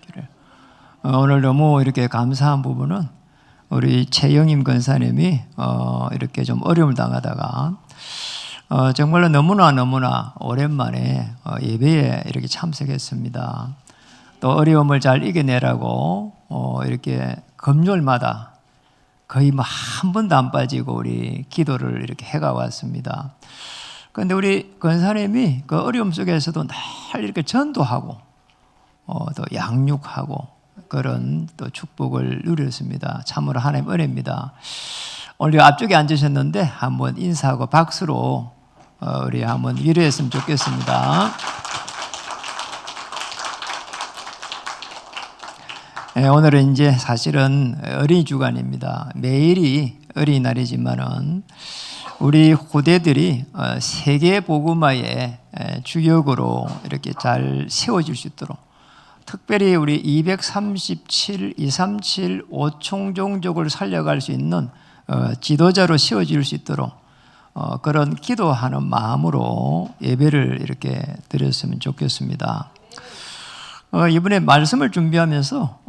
그래. 오늘 너무 이렇게 감사한 부분은 우리 최영임 권사님이 이렇게 좀 어려움을 당하다가 정말로 너무나 오랜만에 예배에 이렇게 참석했습니다. 또 어려움을 잘 이겨내라고 이렇게 금요일마다 거의 뭐 한 번도 안 빠지고 우리 기도를 이렇게 해가 왔습니다. 그런데 우리 권사님이 그 어려움 속에서도 늘 이렇게 전도하고 또 양육하고 그런 또 축복을 누렸습니다. 참으로 하나님 은혜입니다. 오늘 앞쪽에 앉으셨는데 한번 인사하고 박수로 우리 한번 위로했으면 좋겠습니다. 네, 오늘은 이제 사실은 어린이 주간입니다. 매일이 어린이날이지만은 우리 후대들이 세계 복음화의 주역으로 이렇게 잘 세워질 수 있도록 특별히 우리 237, 237 5총종족을 살려갈 수 있는 지도자로 세워질 수 있도록 그런 기도하는 마음으로 예배를 이렇게 드렸으면 좋겠습니다. 이번에 말씀을 준비하면서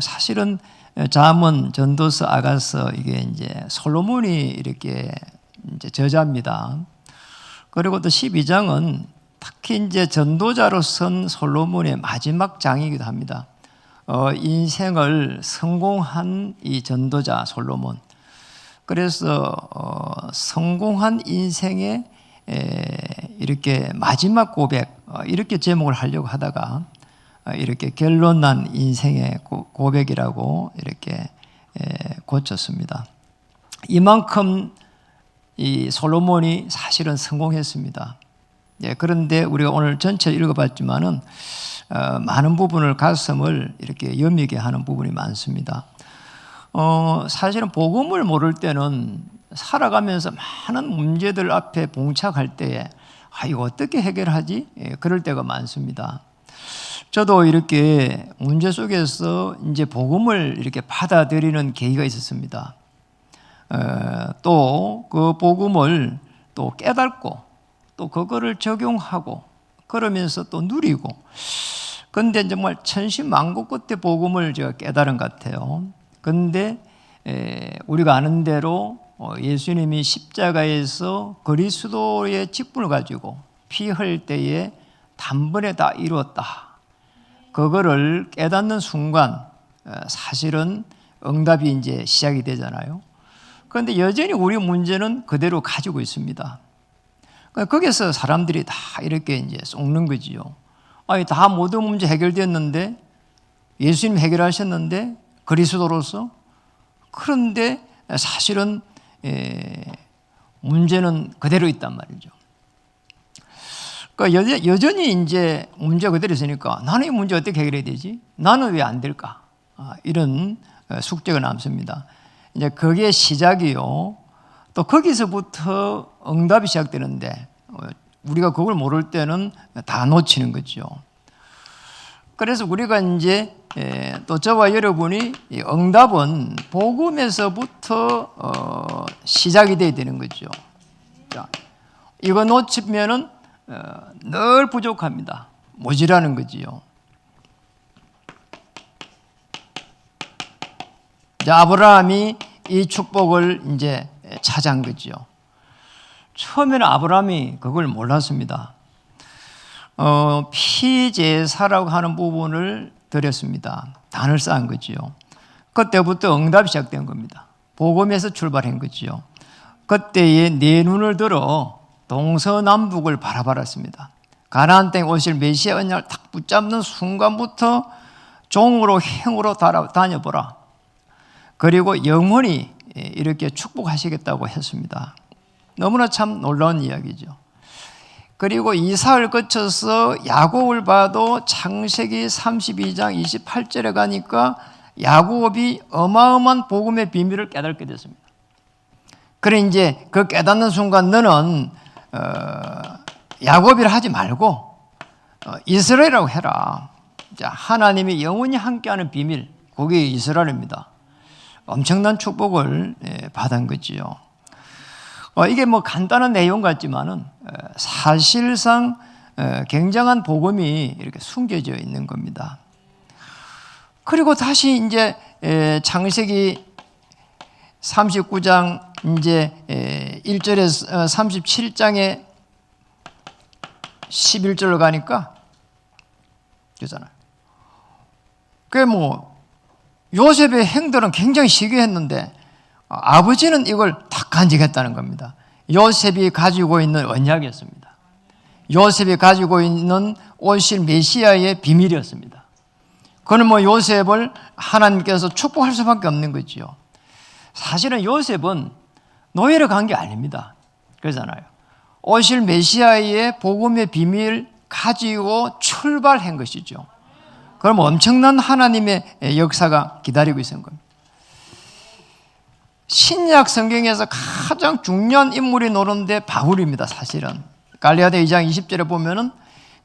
사실은 잠언, 전도서, 아가서 이게 이제 솔로몬이 이렇게 이제 저자입니다. 그리고 또 12장은 특히 이제 전도자로 선 솔로몬의 마지막 장이기도 합니다. 인생을 성공한 이 전도자 솔로몬. 그래서 성공한 인생의 이렇게 마지막 고백 이렇게 제목을 하려고 하다가 이렇게 결론난 인생의 고백이라고 이렇게 고쳤습니다. 이만큼 이 솔로몬이 사실은 성공했습니다. 그런데 우리가 오늘 전체 읽어봤지만은 많은 부분을 가슴을 이렇게 여미게 하는 부분이 많습니다. 사실은 복음을 모를 때는 살아가면서 많은 문제들 앞에 봉착할 때에 이거 어떻게 해결하지? 그럴 때가 많습니다. 저도 이렇게 문제 속에서 이제 복음을 이렇게 받아들이는 계기가 있었습니다. 또 그 복음을 또 깨닫고 또 그거를 적용하고 그러면서 또 누리고 그런데 정말 천신만고 끝에 복음을 제가 깨달은 것 같아요. 그런데 우리가 아는 대로 예수님이 십자가에서 그리스도의 직분을 가지고 피 흘릴 때에 단번에 다 이루었다. 그거를 깨닫는 순간 사실은 응답이 이제 시작이 되잖아요. 그런데 여전히 우리 문제는 그대로 가지고 있습니다. 거기서 사람들이 다 이렇게 이제 속는 거지요. 다 모든 문제 해결됐는데 예수님 해결하셨는데 그리스도로서 그런데 사실은 문제는 그대로 있단 말이죠. 그러니까 여전히 이제 문제가 그대로 있으니까 나는 이 문제 어떻게 해결해야 되지? 나는 왜 안 될까? 이런 숙제가 남습니다. 이제 그게 시작이요. 또 거기서부터 응답이 시작되는데 우리가 그걸 모를 때는 다 놓치는 거죠. 그래서 우리가 이제 또 저와 여러분이 응답은 복음에서부터 시작이 돼야 되는 거죠. 자, 이거 놓치면은 늘 부족합니다. 모자라는 거지요. 아브라함이 이 축복을 이제 찾아한 거지요. 처음에는 아브라함이 그걸 몰랐습니다. 피제사라고 하는 부분을 드렸습니다. 단을 쌓은 거지요. 그때부터 응답이 시작된 겁니다. 복음에서 출발한 거지요. 그때에 네 눈을 들어 동서남북을 바라봤습니다. 가나안 땅에 오실 메시아 언약을 딱 붙잡는 순간부터 종으로 행으로 다녀보라. 그리고 영원히 이렇게 축복하시겠다고 했습니다. 너무나 참 놀라운 이야기죠. 그리고 이삭을 거쳐서 야곱을 봐도 창세기 32장 28절에 가니까 야곱이 어마어마한 복음의 비밀을 깨닫게 됐습니다. 그래 이제 그 깨닫는 순간 너는 야곱이라 하지 말고 이스라엘이라고 해라. 자, 하나님이 영원히 함께하는 비밀, 그게 이스라엘입니다. 엄청난 축복을 받은 거지요. 이게 뭐 간단한 내용 같지만은 사실상 굉장한 복음이 이렇게 숨겨져 있는 겁니다. 그리고 다시 이제 창세기 39장 이제 1절에서 37장에 11절로 가니까 그잖아요. 그 뭐 요셉의 행동은 굉장히 시기했는데 아버지는 이걸 다 간직했다는 겁니다. 요셉이 가지고 있는 언약이었습니다. 요셉이 가지고 있는 오실 메시아의 비밀이었습니다. 그는 뭐 요셉을 하나님께서 축복할 수밖에 없는 거지요. 사실은 요셉은 노예를 간 게 아닙니다. 그러잖아요. 오실 메시아의 복음의 비밀 가지고 출발한 것이죠. 그럼 엄청난 하나님의 역사가 기다리고 있는 겁니다. 신약 성경에서 가장 중요한 인물이 노는데 바울입니다. 사실은 갈라디아 2장 20절에 보면은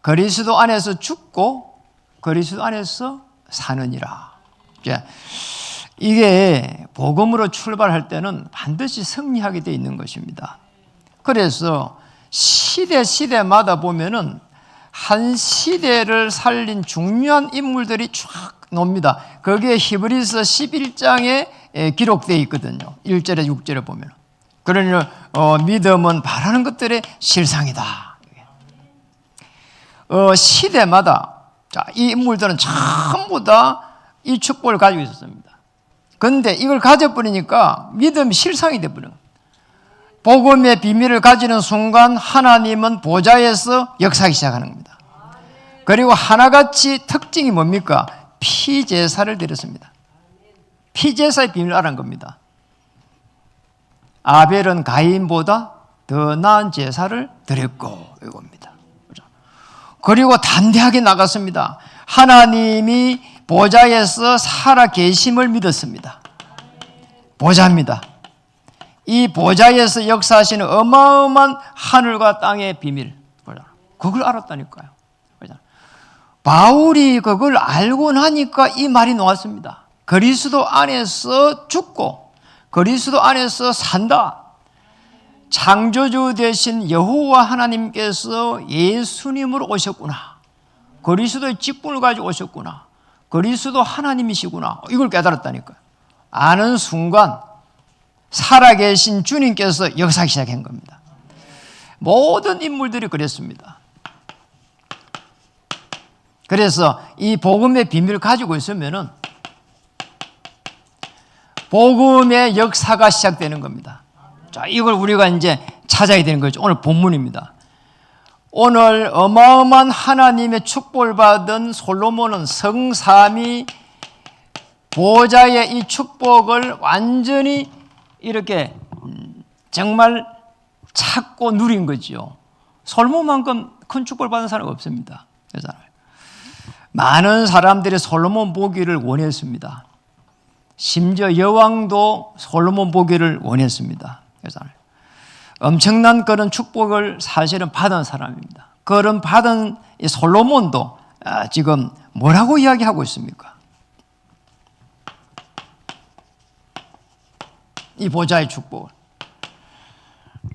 그리스도 안에서 죽고 그리스도 안에서 사느니라. 이게 복음으로 출발할 때는 반드시 승리하게 되어 있는 것입니다. 그래서 시대마다 보면은 한 시대를 살린 중요한 인물들이 쫙 놉니다. 거기에 히브리서 11장에 기록되어 있거든요. 1절에 6절에 보면. 그러니 믿음은 바라는 것들의 실상이다. 시대마다 이 인물들은 전부 다 이 축복을 가지고 있었습니다. 그런데 이걸 가져버리니까 믿음이 실상이 되어버린 거예요. 복음의 비밀을 가지는 순간 하나님은 보좌에서 역사하기 시작하는 겁니다. 그리고 하나같이 특징이 뭡니까? 피제사를 드렸습니다. 피제사의 비밀을 알은 겁니다. 아벨은 가인보다 더 나은 제사를 드렸고 이겁니다. 그리고 담대하게 나갔습니다. 하나님이 보좌에서 살아 계심을 믿었습니다. 보좌입니다. 이 보좌에서 역사하시는 어마어마한 하늘과 땅의 비밀, 그걸 알았다니까요. 바울이 그걸 알고 나니까 이 말이 나왔습니다. 그리스도 안에서 죽고 그리스도 안에서 산다. 창조주 되신 여호와 하나님께서 예수님으로 오셨구나. 그리스도의 직분을 가지고 오셨구나. 그리스도 하나님이시구나. 이걸 깨달았다니까요. 아는 순간 살아계신 주님께서 역사하기 시작한 겁니다. 모든 인물들이 그랬습니다. 그래서 이 복음의 비밀을 가지고 있으면은 복음의 역사가 시작되는 겁니다. 자, 이걸 우리가 이제 찾아야 되는 거죠. 오늘 본문입니다. 오늘 어마어마한 하나님의 축복을 받은 솔로몬은 성삼위 보좌의 이 축복을 완전히 이렇게 정말 찾고 누린 거죠. 솔로몬만큼 큰 축복을 받은 사람은 없습니다. 그렇잖아요. 많은 사람들이 솔로몬 보기를 원했습니다. 심지어 여왕도 솔로몬 보기를 원했습니다. 그렇잖아요. 엄청난 그런 축복을 사실은 받은 사람입니다. 그런 받은 이 솔로몬도 지금 뭐라고 이야기하고 있습니까? 이 보좌의 축복을.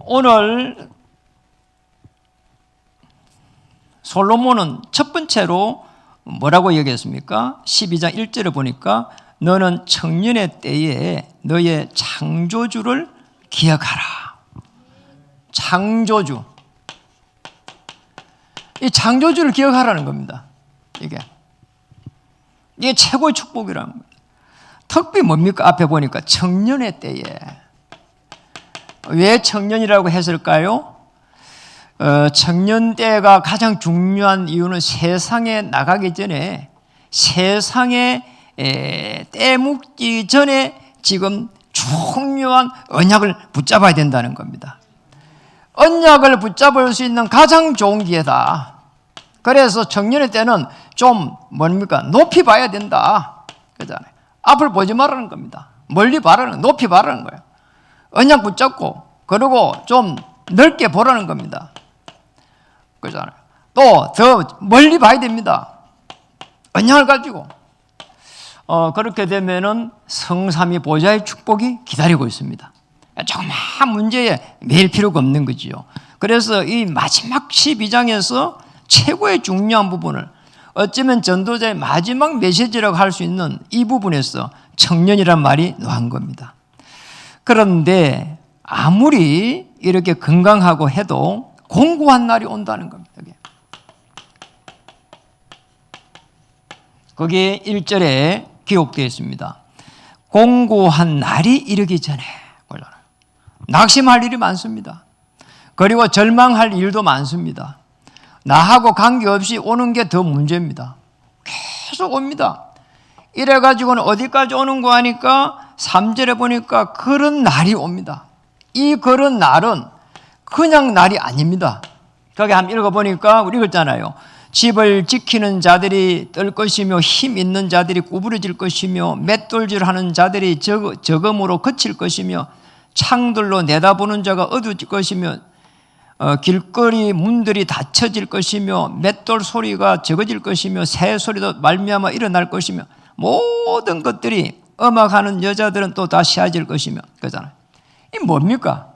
오늘 솔로몬은 첫 번째로 뭐라고 얘기했습니까? 12장 1절을 보니까 너는 청년의 때에 너의 창조주를 기억하라. 창조주. 이 창조주를 기억하라는 겁니다. 이게 최고의 축복이라는 겁니다. 특별히 뭡니까? 앞에 보니까 청년의 때에. 왜 청년이라고 했을까요? 청년 때가 가장 중요한 이유는 세상에 나가기 전에 세상에 떼묵기 전에 지금 중요한 언약을 붙잡아야 된다는 겁니다. 언약을 붙잡을 수 있는 가장 좋은 기회다. 그래서 청년의 때는 좀 뭡니까? 높이 봐야 된다. 그러잖아요. 앞을 보지 말라는 겁니다. 멀리 바라는, 높이 바라는 거예요. 언약 붙잡고, 그리고 좀 넓게 보라는 겁니다. 그러잖아요. 또 더 멀리 봐야 됩니다. 언약을 가지고. 그렇게 되면은 성삼위 보좌의 축복이 기다리고 있습니다. 정말 문제에 매일 필요가 없는 거지요. 그래서 이 마지막 12장에서 최고의 중요한 부분을 어쩌면 전도자의 마지막 메시지라고 할 수 있는 이 부분에서 청년이란 말이 나온 겁니다. 그런데 아무리 이렇게 건강하고 해도 공고한 날이 온다는 겁니다. 거기에 1절에 기록되어 있습니다. 공고한 날이 이르기 전에 낙심할 일이 많습니다. 그리고 절망할 일도 많습니다. 나하고 관계없이 오는 게 더 문제입니다. 계속 옵니다. 이래가지고는 어디까지 오는 거 하니까 3절에 보니까 그런 날이 옵니다. 이 그런 날은 그냥 날이 아닙니다. 거기 한번 읽어보니까 우리 읽었잖아요. 집을 지키는 자들이 뜰 것이며 힘 있는 자들이 구부러질 것이며 맷돌질하는 자들이 적음으로 그칠 것이며 창들로 내다보는 자가 어두워질 것이며 길거리 문들이 닫혀질 것이며 맷돌 소리가 적어질 것이며 새 소리도 말미암아 일어날 것이며 모든 것들이 음악하는 여자들은 또 다 시아질 것이며 그잖아요. 이 뭡니까?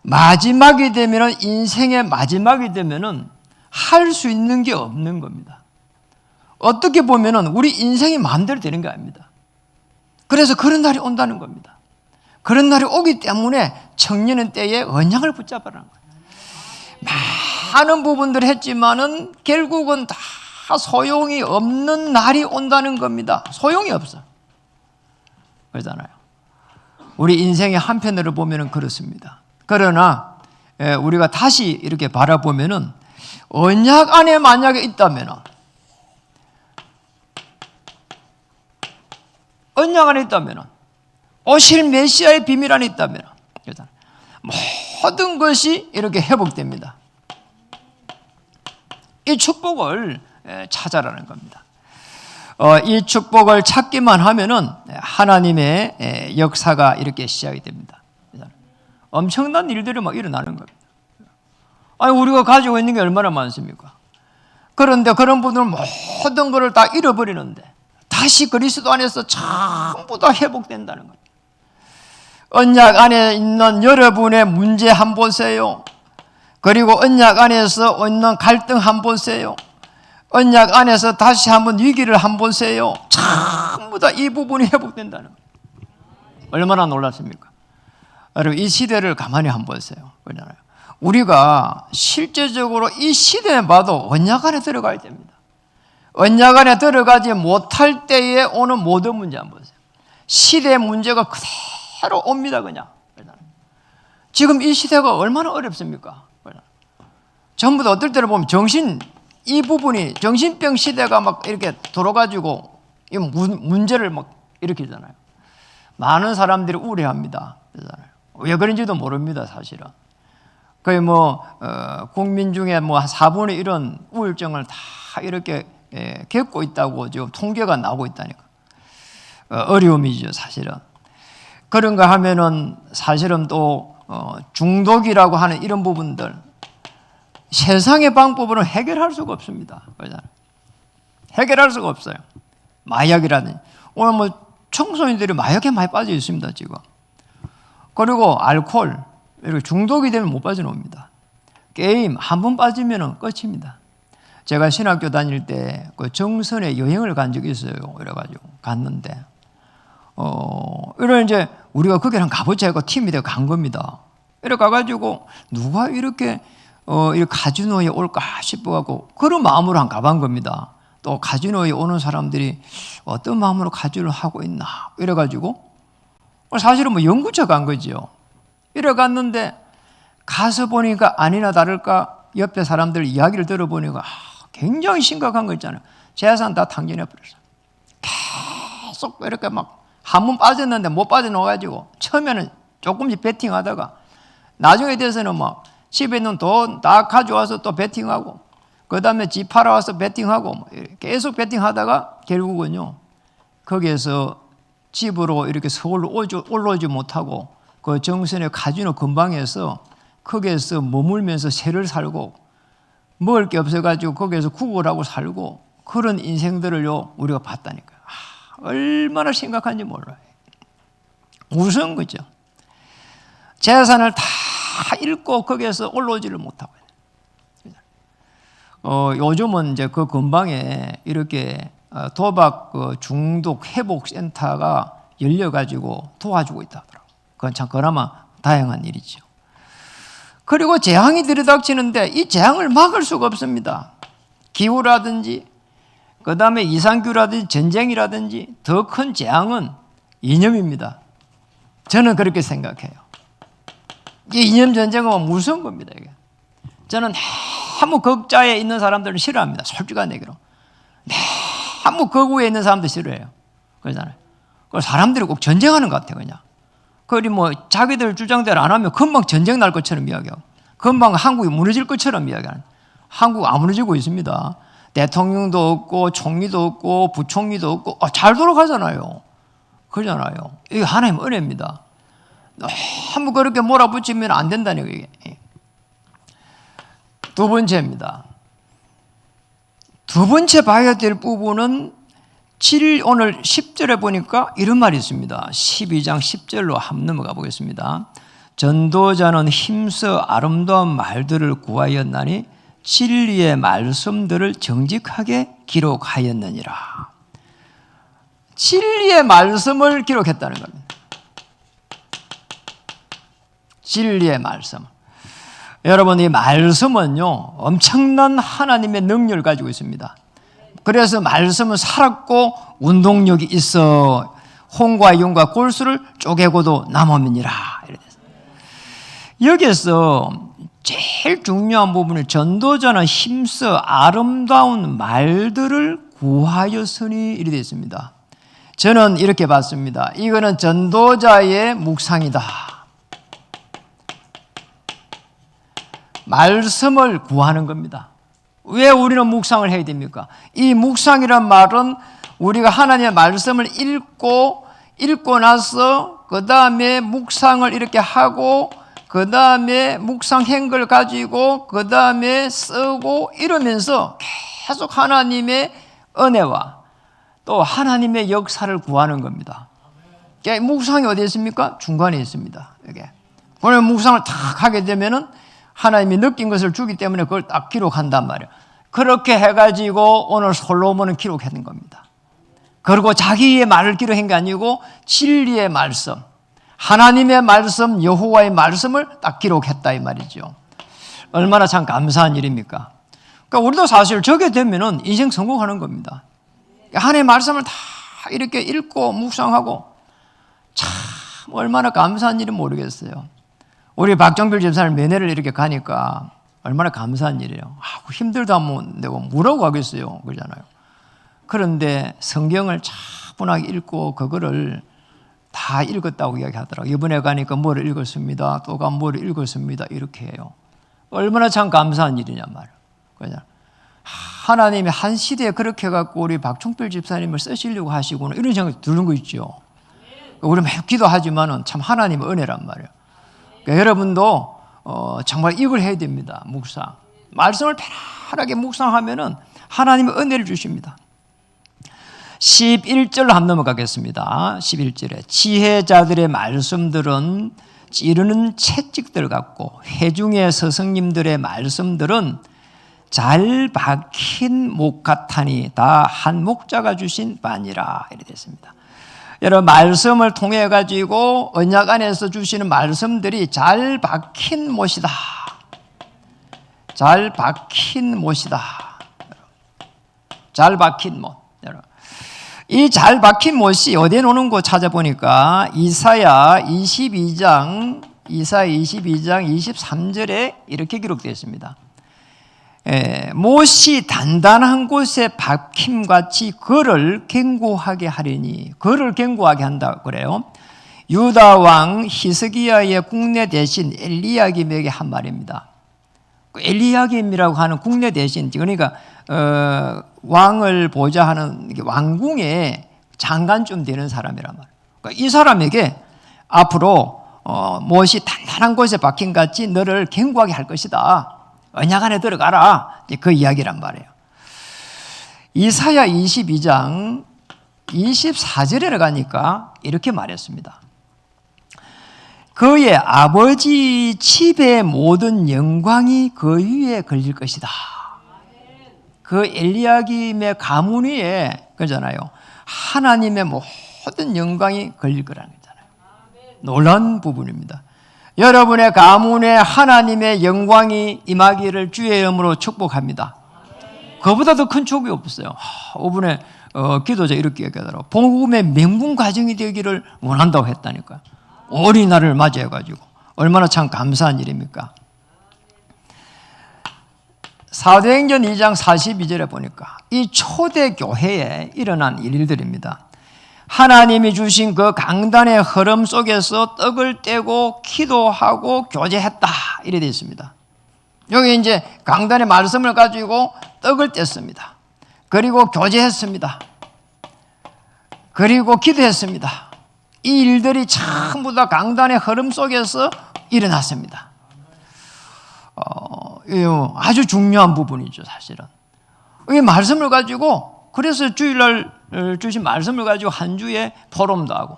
마지막이 되면은 인생의 마지막이 되면은 할 수 있는 게 없는 겁니다. 어떻게 보면은 우리 인생이 마음대로 되는 게 아닙니다. 그래서 그런 날이 온다는 겁니다. 그런 날이 오기 때문에 청년의 때에 언약을 붙잡으라는 거예요. 많은 부분들을 했지만은 결국은 다 소용이 없는 날이 온다는 겁니다. 소용이 없어. 그러잖아요. 우리 인생의 한편으로 보면은 그렇습니다. 그러나 우리가 다시 이렇게 바라보면은 언약 안에 만약에 있다면은 언약 안에 있다면은 오실 메시아의 비밀 안에 있다면 모든 것이 이렇게 회복됩니다. 이 축복을 찾아라는 겁니다. 이 축복을 찾기만 하면은 하나님의 역사가 이렇게 시작이 됩니다. 엄청난 일들이 막 일어나는 겁니다. 아니, 우리가 가지고 있는 게 얼마나 많습니까? 그런데 그런 분들은 모든 것을 다 잃어버리는데 다시 그리스도 안에서 전부 다 회복된다는 겁니다. 언약 안에 있는 여러분의 문제 한번 보세요. 그리고 언약 안에서 있는 갈등 한번 보세요. 언약 안에서 다시 한번 위기를 한번 보세요. 전부 다 이 부분이 회복된다는 거예요. 얼마나 놀랐습니까? 여러분, 이 시대를 가만히 한번 보세요. 그러잖아요. 우리가 실제적으로 이 시대에 봐도 언약 안에 들어가야 됩니다. 언약 안에 들어가지 못할 때에 오는 모든 문제 한번 보세요. 시대의 문제가 그대로 옵니다, 그냥. 지금 이 시대가 얼마나 어렵습니까? 전부 다 어떨 때를 보면 이 부분이 정신병 시대가 막 이렇게 돌아가지고 이 문제를 막 일으키잖아요. 많은 사람들이 우려합니다. 왜 그런지도 모릅니다, 사실은. 거의 국민 중에 4분의 1은 우울증을 다 이렇게 겪고 있다고 지금 통계가 나오고 있다니까. 어려움이죠, 사실은. 그런가 하면은 사실은 또 중독이라고 하는 이런 부분들 세상의 방법으로 해결할 수가 없습니다. 해결할 수가 없어요. 마약이라든지 오늘 청소년들이 마약에 많이 빠져 있습니다, 지금. 그리고 알코올 이렇게 중독이 되면 못 빠져나옵니다. 게임 한 번 빠지면 끝입니다. 제가 신학교 다닐 때 그 정선에 여행을 간 적이 있어요. 그래가지고 갔는데 이런 이제 우리가 거기 한 가보자 하고 팀이 되어 간 겁니다. 이렇게 가가지고 누가 이렇게 카지노에 올까 싶어갖고 그런 마음으로 한 가본 겁니다. 또 카지노에 오는 사람들이 어떤 마음으로 카지노를 하고 있나 이래가지고 사실은 연구차 간 거죠. 이래 갔는데 가서 보니까 아니나 다를까 옆에 사람들 이야기를 들어보니까 굉장히 심각한 거 있잖아요. 재산 다 탕진해 버렸어요. 계속 이렇게 막 한 번 빠졌는데 못 빠져나와가지고 처음에는 조금씩 베팅하다가 나중에 돼서는 막 집에 있는 돈 다 가져와서 또 베팅하고 그 다음에 집 팔아와서 베팅하고 계속 베팅하다가 결국은요 거기에서 집으로 이렇게 서울로 올라오지 못하고 그 정선의 카지노 근방에서 거기에서 머물면서 새를 살고 먹을 게 없어가지고 거기에서 구걸하고 살고 그런 인생들을요 우리가 봤다니까요. 얼마나 심각한지 몰라요. 무서운 거죠. 재산을 다 잃고 거기에서 올라오지를 못하고 요즘은 이제 그 근방에 이렇게 도박 중독 회복 센터가 열려가지고 도와주고 있다더라고요. 그건 참 그나마 다행한 일이죠. 그리고 재앙이 들이닥치는데 이 재앙을 막을 수가 없습니다. 기후라든지 그 다음에 이상규라든지 전쟁이라든지 더 큰 재앙은 이념입니다. 저는 그렇게 생각해요. 이 이념 전쟁은 무서운 겁니다. 이게. 저는 너무 극자에 있는 사람들은 싫어합니다. 솔직한 얘기로. 너무 극우에 있는 사람들 싫어해요. 그러잖아요. 사람들이 꼭 전쟁하는 것 같아요. 그냥. 그리 뭐 자기들 주장대로 안 하면 금방 전쟁 날 것처럼 이야기하고 금방 한국이 무너질 것처럼 이야기하는. 한국 안 무너지고 있습니다. 대통령도 없고 총리도 없고 부총리도 없고 잘 돌아가잖아요. 그러잖아요. 이게 하나님의 은혜입니다. 너무 그렇게 몰아붙이면 안 된다는 거예요. 두 번째입니다. 두 번째 봐야 될 부분은 오늘 10절에 보니까 이런 말이 있습니다. 12장 10절로 한번 넘어가 보겠습니다. 전도자는 힘써 아름다운 말들을 구하였나니 진리의 말씀들을 정직하게 기록하였느니라. 진리의 말씀을 기록했다는 겁니다. 진리의 말씀. 여러분, 이 말씀은요, 엄청난 하나님의 능력을 가지고 있습니다. 그래서 말씀은 살았고 운동력이 있어 홍과 용과 골수를 쪼개고도 남음이니라. 여기서 제일 중요한 부분은 전도자는 힘써 아름다운 말들을 구하였으니 이렇게 되어 있습니다. 저는 이렇게 봤습니다. 이거는 전도자의 묵상이다. 말씀을 구하는 겁니다. 왜 우리는 묵상을 해야 됩니까? 이 묵상이란 말은 우리가 하나님의 말씀을 읽고 나서 그 다음에 묵상을 이렇게 하고 그 다음에 묵상한 걸 가지고 그 다음에 쓰고 이러면서 계속 하나님의 은혜와 또 하나님의 역사를 구하는 겁니다. 묵상이 어디 있습니까? 중간에 있습니다. 이게. 오늘 묵상을 탁 하게 되면은 하나님이 느낀 것을 주기 때문에 그걸 딱 기록한단 말이에요. 그렇게 해가지고 오늘 솔로몬은 기록한 겁니다. 그리고 자기의 말을 기록한 게 아니고 진리의 말씀, 하나님의 말씀, 여호와의 말씀을 딱 기록했다 이 말이죠. 얼마나 참 감사한 일입니까? 그러니까 우리도 사실 저게 되면은 인생 성공하는 겁니다. 하나님의 말씀을 다 이렇게 읽고 묵상하고 참 얼마나 감사한 일인지 모르겠어요. 우리 박정필 집사님 면회를 이렇게 가니까 얼마나 감사한 일이에요. 힘들다 하면 내가 뭐라고 하겠어요. 그러잖아요. 그런데 성경을 차분하게 읽고 그거를 다 읽었다고 이야기하더라고요. 이번에 가니까 뭐를 읽었습니다. 또 가면 뭐를 읽었습니다. 이렇게 해요. 얼마나 참 감사한 일이냐 말이에요. 하나님이 한 시대에 그렇게 해갖고 우리 박종필 집사님을 쓰시려고 하시구나 이런 생각이 드는 거 있죠. 우리 매우 기도하지만은 참 하나님의 은혜란 말이에요. 그러니까 여러분도 정말 이걸 해야 됩니다. 묵상. 말씀을 편안하게 묵상하면은 하나님의 은혜를 주십니다. 11절로 한번 넘어가겠습니다. 11절에 지혜자들의 말씀들은 찌르는 채찍들 같고 회중의 스승님들의 말씀들은 잘 박힌 목 같으니 다 한 목자가 주신 바니라 이렇게 됐습니다. 여러분 말씀을 통해 가지고 언약 안에서 주시는 말씀들이 잘 박힌 못이다. 잘 박힌 못이다. 잘 박힌 못. 이 잘 박힌 못이 어디에 노는 거 찾아보니까 이사야 22장 23절에 이렇게 기록되어 있습니다. 못이 단단한 곳에 박힘같이 그를 견고하게 하리니 그를 견고하게 한다 그래요. 유다 왕 히스기야의 국내 대신 엘리야김에게 한 말입니다. 엘리야김이라고 하는 국내 대신 그러니까 왕을 보좌하는 왕궁의 장관쯤 되는 사람이란 말이에요. 그러니까 이 사람에게 앞으로 못이 단단한 곳에 박힌같이 너를 견고하게 할 것이다. 언약 안에 들어가라. 그 이야기란 말이에요. 이사야 22장 24절에 가니까 이렇게 말했습니다. 그의 아버지 집의 모든 영광이 그 위에 걸릴 것이다. 그 엘리야김의 가문 위에 그잖아요. 하나님의 모든 영광이 걸릴 거라는 거잖아요. 놀라운 부분입니다. 여러분의 가문에 하나님의 영광이 임하기를 주의 이름으로 축복합니다. 그보다 더 큰 축복이 없어요. 5분에 기도자 이렇게 얘기하더라고요. 복음의 맹군 과정이 되기를 원한다고 했다니까요. 어린이날을 맞이해가지고 얼마나 참 감사한 일입니까? 사도행전 2장 42절에 보니까 이 초대교회에 일어난 일들입니다. 하나님이 주신 그 강단의 흐름 속에서 떡을 떼고 기도하고 교제했다 이래 되어 있습니다. 여기 이제 강단의 말씀을 가지고 떡을 뗐습니다. 그리고 교제했습니다. 그리고 기도했습니다. 이 일들이 전부 다 강단의 흐름 속에서 일어났습니다. 아주 중요한 부분이죠, 사실은. 이 말씀을 가지고, 그래서 주일날 주신 말씀을 가지고 한 주에 포럼도 하고,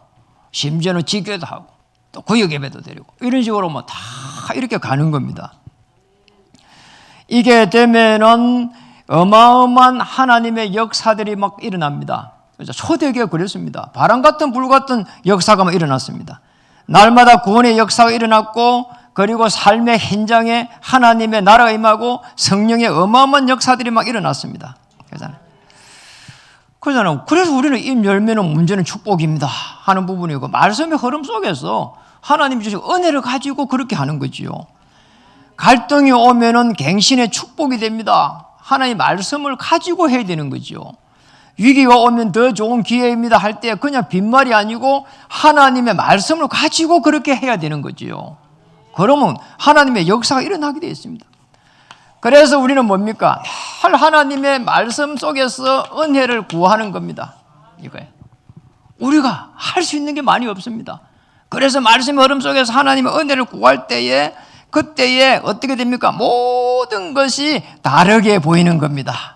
심지어는 지교도 하고, 또 구역 예배도 드리고, 이런 식으로 뭐 다 이렇게 가는 겁니다. 이게 되면은 어마어마한 하나님의 역사들이 막 일어납니다. 초대교회가 그랬습니다. 바람 같은 불 같은 역사가 막 일어났습니다. 날마다 구원의 역사가 일어났고, 그리고 삶의 현장에 하나님의 나라가 임하고 성령의 어마어마한 역사들이 막 일어났습니다. 그러잖아요. 그래서 우리는 입 열면은 문제는 축복입니다 하는 부분이고, 말씀의 흐름 속에서 하나님이 주신 은혜를 가지고 그렇게 하는 거지요. 갈등이 오면은 갱신의 축복이 됩니다. 하나님의 말씀을 가지고 해야 되는 거지요. 위기가 오면 더 좋은 기회입니다 할 때 그냥 빈말이 아니고 하나님의 말씀을 가지고 그렇게 해야 되는 거지요. 그러면 하나님의 역사가 일어나게 되어 있습니다. 그래서 우리는 뭡니까? 늘 하나님의 말씀 속에서 은혜를 구하는 겁니다. 이거예요. 우리가 할 수 있는 게 많이 없습니다. 그래서 말씀의 흐름 속에서 하나님의 은혜를 구할 때에 그때에 어떻게 됩니까? 모든 것이 다르게 보이는 겁니다.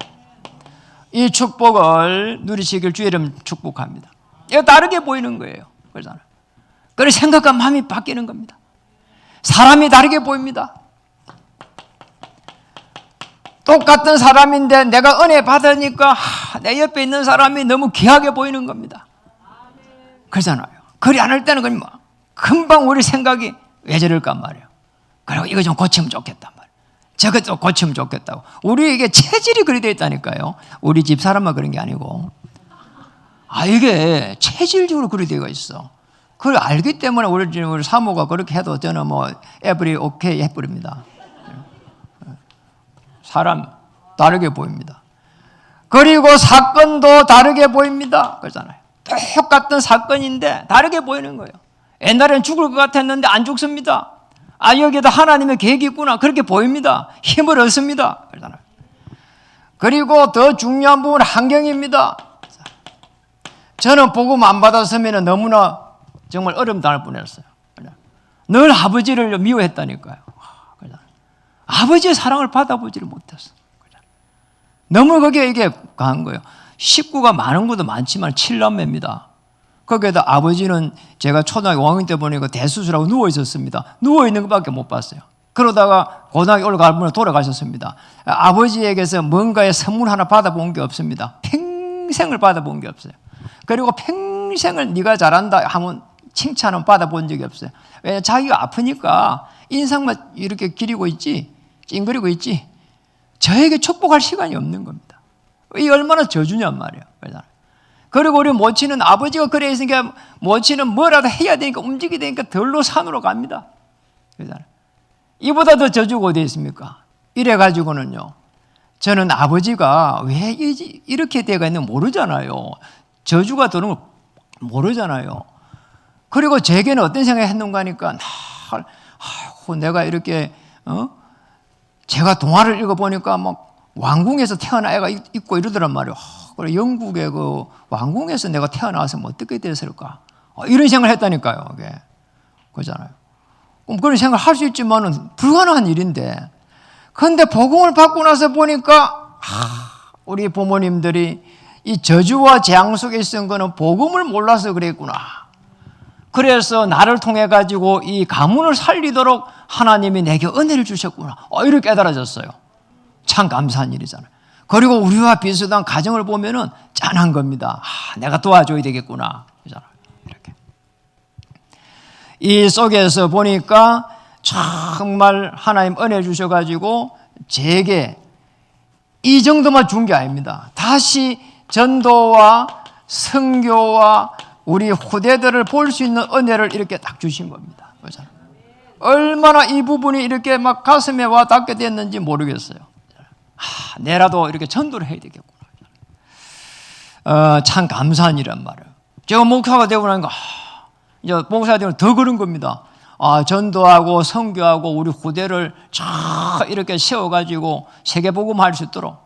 이 축복을 누리시길 주의 이름 축복합니다. 이거 다르게 보이는 거예요. 그러잖아요. 그래서 생각과 마음이 바뀌는 겁니다. 사람이 다르게 보입니다. 똑같은 사람인데 내가 은혜 받으니까 내 옆에 있는 사람이 너무 귀하게 보이는 겁니다. 그러잖아요. 그리 않을 때는 그냥 금방 우리 생각이 왜 저럴까 말이에요. 그리고 이거 좀 고치면 좋겠단 말이에요. 저것도 고치면 좋겠다고. 우리에게 체질이 그리 되어 있다니까요. 우리 집 사람만 그런 게 아니고. 이게 체질적으로 그리 되어 있어. 그걸 알기 때문에 우리 사모가 그렇게 해도 저는 뭐 에브리 오케이 해버립니다. 사람 다르게 보입니다. 그리고 사건도 다르게 보입니다. 그러잖아요. 똑같은 사건인데 다르게 보이는 거예요. 옛날엔 죽을 것 같았는데 안 죽습니다. 여기에도 하나님의 계획이 있구나. 그렇게 보입니다. 힘을 얻습니다. 그러잖아요. 그리고 더 중요한 부분은 환경입니다. 저는 복음 안 받았으면 너무나 정말 어려움 당할 뻔했어요. 늘 아버지를 미워했다니까요. 아버지의 사랑을 받아보지를 못했어. 너무 거기에 이게 강한 거예요. 식구가 많은 것도 많지만 7남매입니다. 거기에다 아버지는 제가 초등학교 5학년 때 보니까 대수술하고 누워 있었습니다. 누워 있는 것밖에 못 봤어요. 그러다가 고등학교 올라갈 분은 돌아가셨습니다. 아버지에게서 뭔가의 선물 하나 받아본 게 없습니다. 평생을 받아본 게 없어요. 그리고 평생을 네가 잘한다 하면 칭찬은 받아본 적이 없어요. 왜냐하면 자기가 아프니까 인상만 이렇게 기리고 있지, 찡그리고 있지, 저에게 축복할 시간이 없는 겁니다. 이 얼마나 저주냔 말이에요. 그리고 우리 모친은 아버지가 그래 있으니까 모친은 뭐라도 해야 되니까 움직이야 되니까 덜로 산으로 갑니다. 이보다 더 저주가 어디 있습니까? 이래가지고는요, 저는 아버지가 왜 이렇게 되가 있는지 모르잖아요. 저주가 들어오는 걸 모르잖아요. 그리고 제게는 어떤 생각을 했는가 하니까 내가 이렇게 제가 동화를 읽어보니까 막 왕궁에서 태어난 애가 있고 이러더란 말이에요. 그래 영국의 그 왕궁에서 내가 태어나서 어떻게 됐을까? 이런 생각을 했다니까요. 그게 그잖아요. 그런 생각을 할 수 있지만은 불가능한 일인데, 그런데 복음을 받고 나서 보니까 우리 부모님들이 이 저주와 재앙 속에 있은 거는 복음을 몰라서 그랬구나. 그래서 나를 통해 가지고 이 가문을 살리도록 하나님이 내게 은혜를 주셨구나. 이렇게 깨달아졌어요. 참 감사한 일이잖아요. 그리고 우리와 비슷한 가정을 보면은 짠한 겁니다. 내가 도와줘야 되겠구나. 이렇게. 이 속에서 보니까 정말 하나님 은혜 주셔가지고 제게 이 정도만 준 게 아닙니다. 다시 전도와 선교와 우리 후대들을 볼 수 있는 은혜를 이렇게 딱 주신 겁니다. 얼마나 이 부분이 이렇게 막 가슴에 와 닿게 됐는지 모르겠어요. 내라도 이렇게 전도를 해야 되겠구나. 참 감사한 일이란 말이에요. 제가 목사가 되고 나니까 이제 목사가 되면 더 그런 겁니다. 전도하고 선교하고 우리 후대를 쫙 이렇게 세워가지고 세계복음할 수 있도록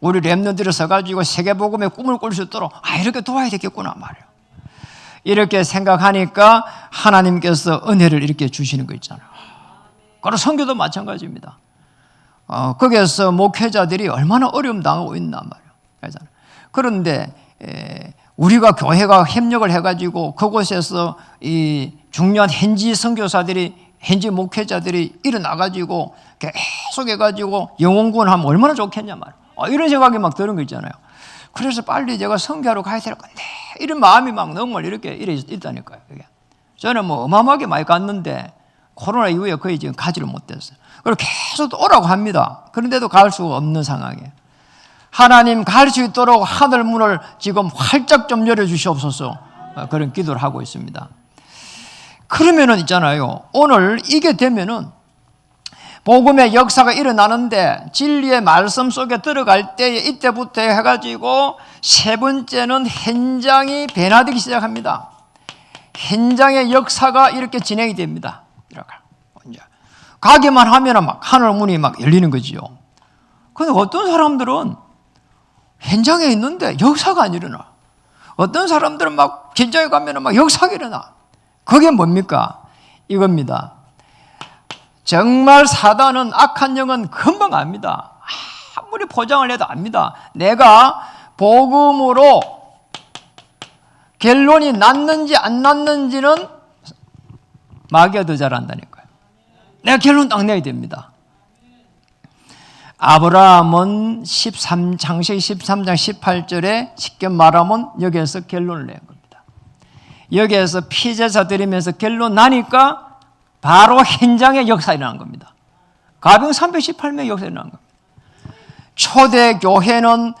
우리 렘넌트를 서가지고 세계복음의 꿈을 꿀 수 있도록 이렇게 도와야 되겠구나 말이에요. 이렇게 생각하니까 하나님께서 은혜를 이렇게 주시는 거 있잖아요. 그리고 선교도 마찬가지입니다. 거기에서 목회자들이 얼마나 어려움 당하고 있나 말이에요. 그런데 우리가 교회가 협력을 해가지고 그곳에서 이 중요한 현지 선교사들이 현지 목회자들이 일어나가지고 계속 해가지고 영혼구원 하면 얼마나 좋겠냐 말이에요. 이런 생각이 막 드는 거 있잖아요. 그래서 빨리 제가 선교하러 가야 될 건데 이런 마음이 막 정말 이렇게 있다니까요. 저는 뭐 어마어마하게 많이 갔는데 코로나 이후에 거의 지금 가지를 못했어요. 그리고 계속 오라고 합니다. 그런데도 갈 수가 없는 상황이에요. 하나님 갈 수 있도록 하늘 문을 지금 활짝 좀 열어주시옵소서 그런 기도를 하고 있습니다. 그러면은 있잖아요. 오늘 이게 되면은 복음의 역사가 일어나는데 진리의 말씀 속에 들어갈 때 이때부터 해가지고 세 번째는 현장이 변화되기 시작합니다. 현장의 역사가 이렇게 진행이 됩니다. 가기만 하면 막 하늘 문이 막 열리는 거지요. 그런데 어떤 사람들은 현장에 있는데 역사가 안 일어나. 어떤 사람들은 막 현장에 가면 막 역사가 일어나. 그게 뭡니까? 이겁니다. 정말 사단은 악한 영은 금방 압니다. 아무리 포장을 해도 압니다. 내가 복음으로 결론이 났는지 안 났는지는 마귀가 더 잘한다니까요. 내가 결론 딱 내야 됩니다. 아브라함은 창세기 13장 18절에 쉽게 말하면 여기에서 결론을 낸 겁니다. 여기에서 피제사 드리면서 결론 나니까 바로 현장의 역사가 일어난 겁니다. 가병 318명의 역사가 일어난 겁니다. 초대 교회는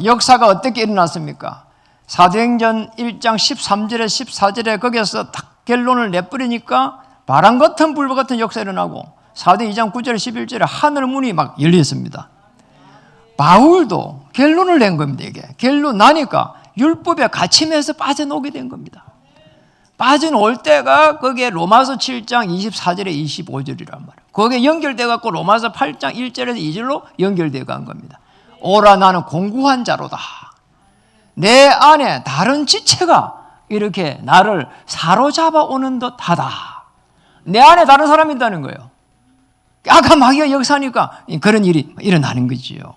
역사가 어떻게 일어났습니까? 사도행전 1장 13절에 14절에 거기에서 딱 결론을 내버리니까 바람 같은 불과 같은 역사가 일어나고 사도 2장 9절에 11절에 하늘 문이 막 열렸습니다. 바울도 결론을 낸 겁니다. 이게 결론 나니까 율법에 갇히면서 빠져나오게 된 겁니다. 빠져나올 때가 거기에 로마서 7장 24절에 25절이란 말이에요. 거기에 연결돼 갖고 로마서 8장 1절에서 2절로 연결돼 간 겁니다. 오라 나는 공고한 자로다. 내 안에 다른 지체가 이렇게 나를 사로잡아 오는 듯하다. 내 안에 다른 사람이 있다는 거예요. 아까 마귀가 역사니까 그런 일이 일어나는 거지요.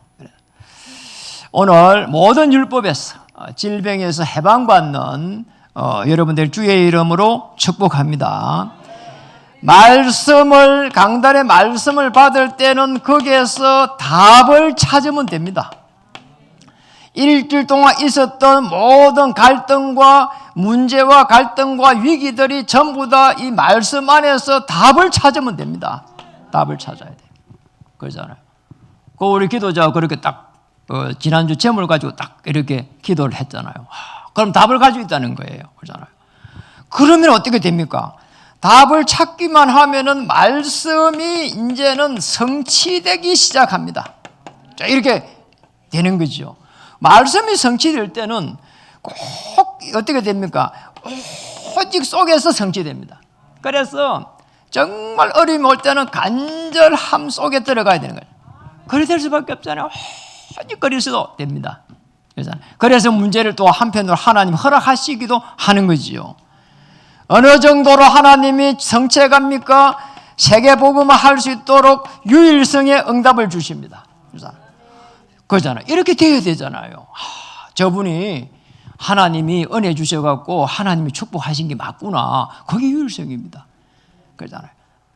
오늘 모든 율법에서 질병에서 해방받는 여러분들 주의 이름으로 축복합니다. 말씀을 강단의 말씀을 받을 때는 거기에서 답을 찾으면 됩니다. 일주일 동안 있었던 모든 갈등과 문제와 갈등과 위기들이 전부 다 이 말씀 안에서 답을 찾으면 됩니다. 답을 찾아야 돼요. 그러잖아요. 우리 기도자가 그렇게 딱 지난주 제목을 가지고 딱 이렇게 기도를 했잖아요. 그럼 답을 가지고 있다는 거예요. 그러잖아요. 그러면 어떻게 됩니까? 답을 찾기만 하면은 말씀이 이제는 성취되기 시작합니다. 자, 이렇게 되는 거죠. 말씀이 성취될 때는 꼭 어떻게 됩니까? 오직 속에서 성취됩니다. 그래서 정말 어려움이 올 때는 간절함 속에 들어가야 되는 거예요. 그래 될 수밖에 없잖아요. 오직 그리스도 됩니다. 그래서 문제를 또 한편으로 하나님 허락하시기도 하는 거지요. 어느 정도로 하나님이 성취해갑니까? 세계복음을 할 수 있도록 유일성의 응답을 주십니다. 그러잖아요. 이렇게 되어야 되잖아요. 저분이 하나님이 은혜 주셔갖고 하나님이 축복하신 게 맞구나. 그게 유일성입니다. 그러잖아요.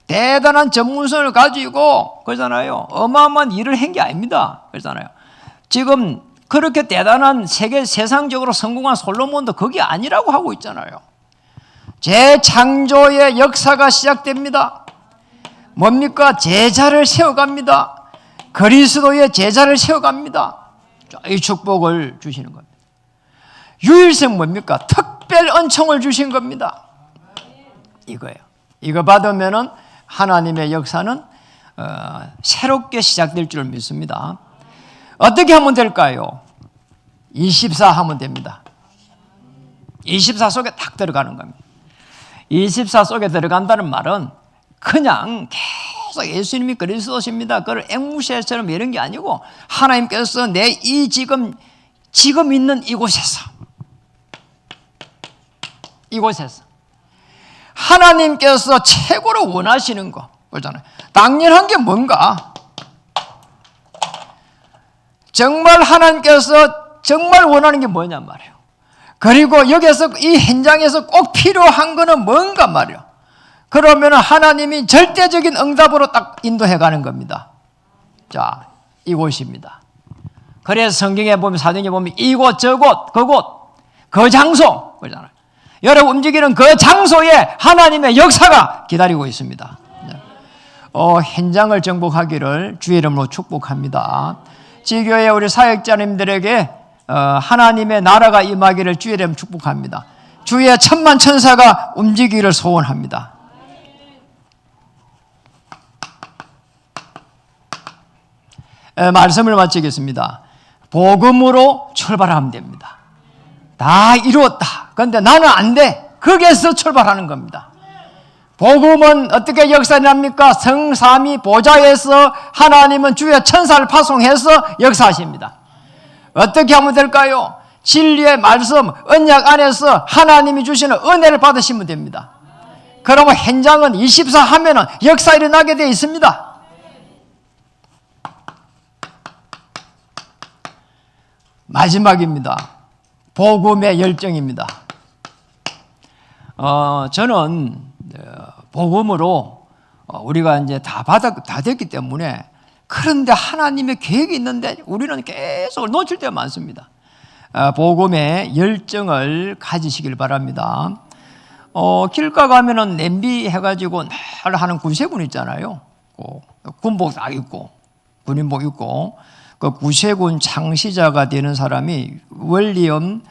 대단한 전문성을 가지고 그러잖아요. 어마어마한 일을 한 게 아닙니다. 그러잖아요. 지금 그렇게 대단한 세상적으로 성공한 솔로몬도 그게 아니라고 하고 있잖아요. 재창조의 역사가 시작됩니다. 뭡니까? 제자를 세워갑니다. 그리스도의 제자를 세워갑니다. 이 축복을 주시는 겁니다. 유일성 뭡니까? 특별 은총을 주신 겁니다. 이거예요. 이거 받으면은 하나님의 역사는 새롭게 시작될 줄 믿습니다. 어떻게 하면 될까요? 24 하면 됩니다. 24 속에 딱 들어가는 겁니다. 24 속에 들어간다는 말은 그냥 계속 예수님이 그리스도십니다. 그걸 앵무새처럼 이런 게 아니고 하나님께서 내 이 지금 있는 이곳에서 하나님께서 최고로 원하시는 거 그러잖아요. 당연한 게 뭔가? 정말 하나님께서 정말 원하는 게 뭐냔 말이에요. 그리고 여기서 이 현장에서 꼭 필요한 거는 뭔가 말이에요. 그러면 하나님이 절대적인 응답으로 딱 인도해 가는 겁니다. 자, 이곳입니다. 그래서 성경에 보면 사도행전에 보면 이곳 저곳 그곳 그 장소 그러잖아요. 여러분 움직이는 그 장소에 하나님의 역사가 기다리고 있습니다. 현장을 정복하기를 주의 이름으로 축복합니다. 지교회 우리 사역자님들에게 하나님의 나라가 임하기를 주의 이름으로 축복합니다. 주의 천만 천사가 움직이기를 소원합니다. 말씀을 마치겠습니다. 복음으로 출발하면 됩니다. 다 이루었다. 그런데 나는 안 돼. 거기에서 출발하는 겁니다. 복음은 어떻게 역사합니까? 성삼위 보좌에서 하나님은 주의 천사를 파송해서 역사하십니다. 어떻게 하면 될까요? 진리의 말씀, 언약 안에서 하나님이 주시는 은혜를 받으시면 됩니다. 그러면 현장은 24 하면은 역사 일어나게 되어 있습니다. 마지막입니다. 복음의 열정입니다. 저는 복음으로 우리가 이제 다 됐기 때문에 그런데 하나님의 계획이 있는데 우리는 계속 놓칠 때가 많습니다. 복음의 열정을 가지시길 바랍니다. 길가 가면은 냄비 해가지고 날 하는 구세군 있잖아요. 군복 딱 입고 군인복 입고 그 구세군 창시자가 되는 사람이 월리엄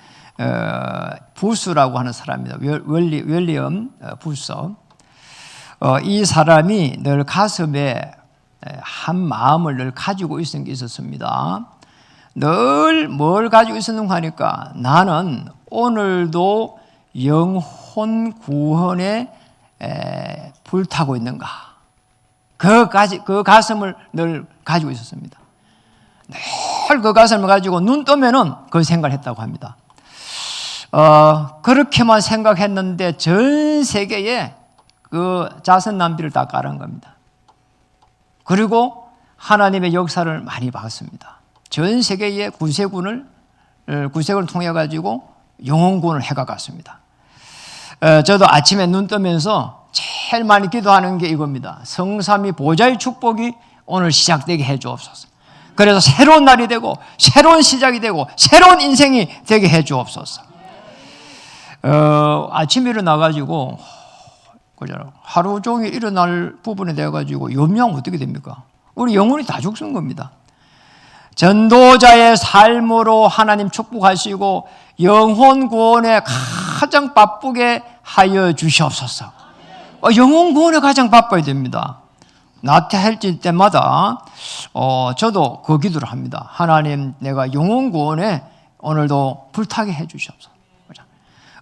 부스라고 하는 사람입니다. 월리엄 부스. 이 사람이 늘 가슴에 한 마음을 늘 가지고 있었던 게 있었습니다. 늘 뭘 가지고 있었는가 하니까 나는 오늘도 영혼 구원에 불타고 있는가. 그 가슴을 늘 가지고 있었습니다. 늘 그 가슴을 가지고 눈 뜨면은 그 생각을 했다고 합니다. 그렇게만 생각했는데 전 세계에 그 자선 낭비를 다 깔은 겁니다. 그리고 하나님의 역사를 많이 봤습니다. 전 세계의 구세군을 통해 가지고 영혼구원을 해가갔습니다. 저도 아침에 눈 뜨면서 제일 많이 기도하는 게 이겁니다. 성삼위 보좌의 축복이 오늘 시작되게 해 주옵소서. 그래서 새로운 날이 되고 새로운 시작이 되고 새로운 인생이 되게 해 주옵소서. 아침에 일어나가지고 하루 종일 일어날 부분에 대해가지고 염려하면 어떻게 됩니까? 우리 영혼이 다 죽는 겁니다. 전도자의 삶으로 하나님 축복하시고 영혼 구원에 가장 바쁘게 하여 주시옵소서. 영혼 구원에 가장 바빠야 됩니다. 나태해질 때마다 저도 그 기도를 합니다. 하나님, 내가 영혼 구원에 오늘도 불타게 해 주시옵소서.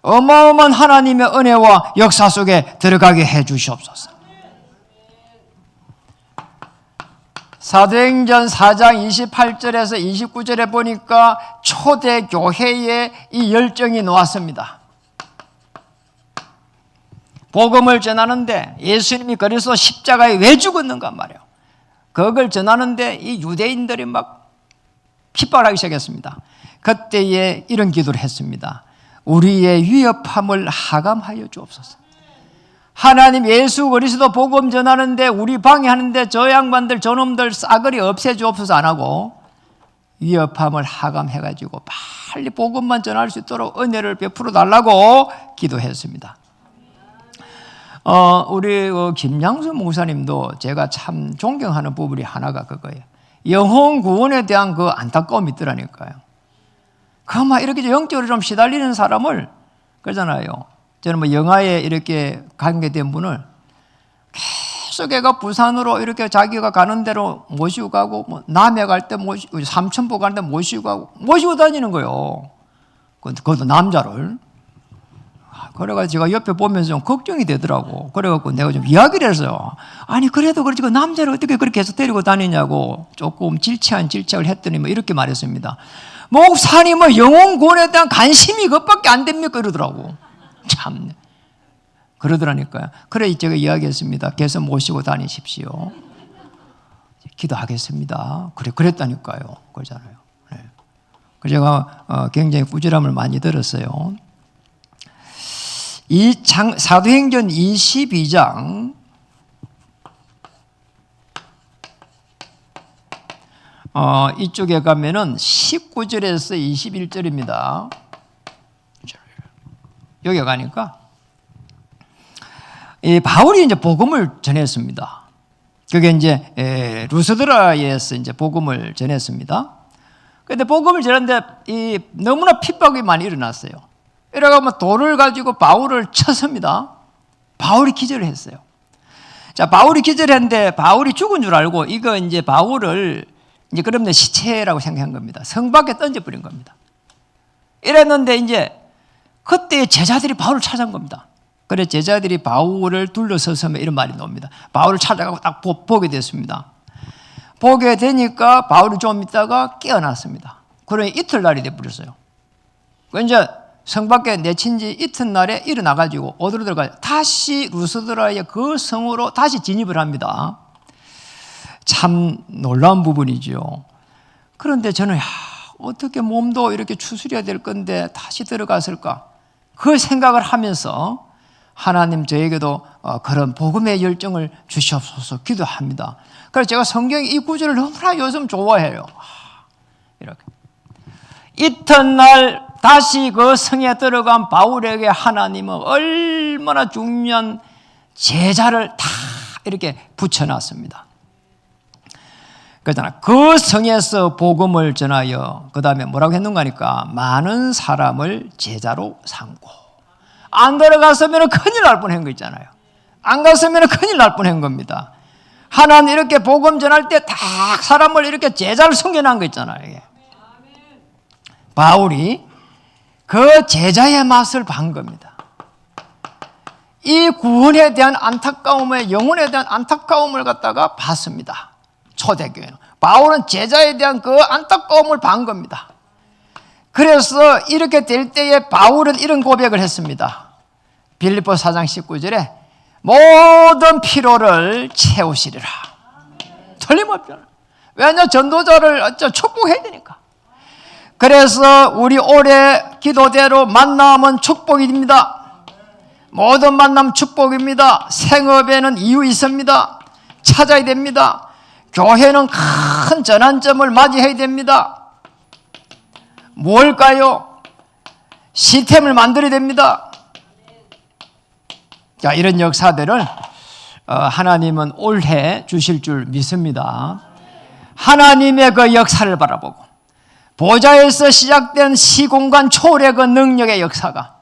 어마어마한 하나님의 은혜와 역사 속에 들어가게 해 주시옵소서. 사도행전 4장 28절에서 29절에 보니까 초대교회의 이 열정이 나왔습니다. 복음을 전하는데 예수님이 그래서 십자가에 왜 죽었는가 말이에요. 그걸 전하는데 이 유대인들이 막 핍박하기 시작했습니다. 그때에 이런 기도를 했습니다. 우리의 위협함을 하감하여 주옵소서. 하나님 예수 그리스도 복음 전하는데 우리 방해하는데 저 양반들 저놈들 싸그리 없애주옵소서 안 하고 위협함을 하감해가지고 빨리 복음만 전할 수 있도록 은혜를 베풀어 달라고 기도했습니다. 우리 김양수 목사님도 제가 참 존경하는 부분이 하나가 그거예요. 영혼 구원에 대한 그 안타까움이 있더라니까요. 그만 이렇게 영적으로 좀 시달리는 사람을 그러잖아요. 저는 뭐 영화에 이렇게 관계된 분을 계속 애가 부산으로 이렇게 자기가 가는 대로 모시고 가고, 뭐 남해 갈 때 모시고, 삼천포 가는 데 모시고 가고, 모시고 다니는 거예요. 그것도 남자를. 그래가지고 제가 옆에 보면서 좀 걱정이 되더라고. 그래갖고 내가 좀 이야기를 했어요. 아니, 그래도 그렇지, 그 남자를 어떻게 그렇게 해서 데리고 다니냐고 조금 질책을 했더니 뭐 이렇게 말했습니다. 목사님, 뭐 영혼 구원에 대한 관심이 그것밖에 안 됩니까? 이러더라고. 참. 그러더라니까요. 그래, 제가 이야기했습니다. 계속 모시고 다니십시오. 기도하겠습니다. 그랬다니까요. 그러잖아요. 네. 그래서 제가 굉장히 꾸지람을 많이 들었어요. 사도행전 22장 이쪽에 가면은 19절에서 21절입니다. 여기 가니까 바울이 이제 복음을 전했습니다. 그게 이제 루스드라에서 이제 복음을 전했습니다. 그런데 복음을 전했는데 너무나 핍박이 많이 일어났어요. 이래가면 돌을 가지고 바울을 쳤습니다. 바울이 기절을 했어요. 자, 바울이 기절했는데 바울이 죽은 줄 알고 이거 이제 바울을 이제 그러면 시체라고 생각한 겁니다. 성 밖에 던져버린 겁니다. 이랬는데 이제 그때 제자들이 바울을 찾아온 겁니다. 그래 제자들이 바울을 둘러서서 이런 말이 나옵니다. 바울을 찾아가고 딱 보게 됐습니다. 보게 되니까 바울이 좀 있다가 깨어났습니다. 그러니 이틀날이 돼버렸어요. 그 이제 성 밖에 내친 지 이튿날에 일어나가지고 어디로 들어가요? 다시 루스드라의 그 성으로 다시 진입을 합니다. 참 놀라운 부분이죠. 그런데 저는 어떻게 몸도 이렇게 추스려야 될 건데 다시 들어갔을까? 그 생각을 하면서 하나님 저에게도 그런 복음의 열정을 주시옵소서 기도합니다. 그래서 제가 성경 이 구절을 너무나 요즘 좋아해요. 이렇게 이튿날 다시 그 성에 들어간 바울에게 하나님은 얼마나 중요한 제자를 다 이렇게 붙여놨습니다. 그렇잖아. 그 성에서 복음을 전하여 그 다음에 뭐라고 했는가 하니까 많은 사람을 제자로 삼고 안 들어갔으면 큰일 날 뻔한 거 있잖아요. 안 갔으면 큰일 날 뻔한 겁니다. 하나님 이렇게 복음 전할 때 다 사람을 이렇게 제자를 섬겨놓은 거 있잖아요. 이게. 바울이 그 제자의 맛을 본 겁니다. 이 구원에 대한 안타까움에 영혼에 대한 안타까움을 갖다가 봤습니다. 초대교회는 바울은 제자에 대한 그 안타까움을 본 겁니다. 그래서 이렇게 될 때에 바울은 이런 고백을 했습니다. 빌립보서 4장 19절에 모든 필요를 채우시리라. 틀림없잖아요. 왜냐 전도자를 축복해야 되니까. 그래서 우리 올해 기도대로 만남은 축복입니다. 모든 만남 축복입니다. 생업에는 이유 있습니다. 찾아야 됩니다. 교회는 큰 전환점을 맞이해야 됩니다. 뭘까요? 시스템을 만들어야 됩니다. 자, 이런 역사들을 하나님은 올해 주실 줄 믿습니다. 하나님의 그 역사를 바라보고 보좌에서 시작된 시공간 초월의 그 능력의 역사가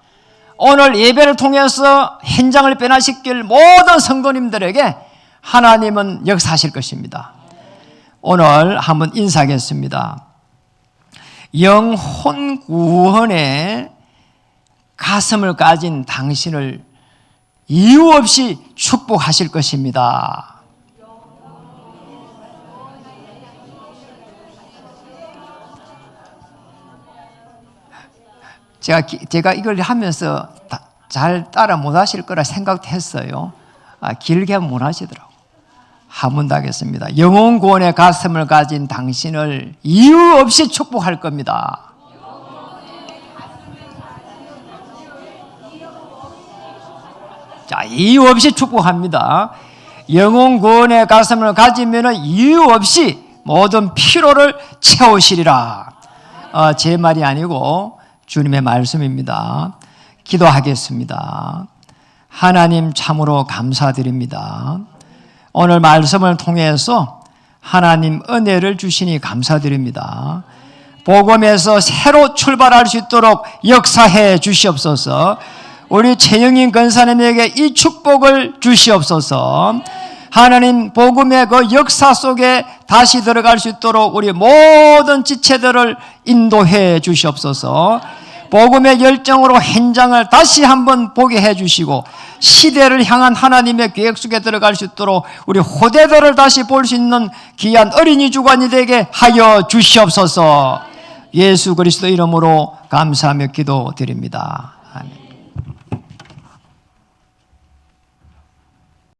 오늘 예배를 통해서 현장을 변화시킬 모든 성도님들에게 하나님은 역사하실 것입니다. 오늘 한번 인사하겠습니다. 영혼 구원에 가슴을 가진 당신을 이유 없이 축복하실 것입니다. 제가 이걸 하면서 잘 따라 못 하실 거라 생각했어요. 길게 하면 못 하시더라고요. 한 번 더 하겠습니다. 영혼 구원의 가슴을 가진 당신을 이유 없이 축복할 겁니다. 자, 이유 없이 축복합니다. 영혼 구원의 가슴을 가지면 이유 없이 모든 피로를 채우시리라. 제 말이 아니고 주님의 말씀입니다. 기도하겠습니다. 하나님 참으로 감사드립니다. 오늘 말씀을 통해서 하나님 은혜를 주시니 감사드립니다. 복음에서 새로 출발할 수 있도록 역사해 주시옵소서. 우리 최영인 권사님에게 이 축복을 주시옵소서. 하나님 복음의 그 역사 속에 다시 들어갈 수 있도록 우리 모든 지체들을 인도해 주시옵소서. 복음의 열정으로 현장을 다시 한번 보게 해 주시고 시대를 향한 하나님의 계획 속에 들어갈 수 있도록 우리 후대들을 다시 볼 수 있는 귀한 어린이 주간이 되게 하여 주시옵소서. 예수 그리스도 이름으로 감사하며 기도드립니다.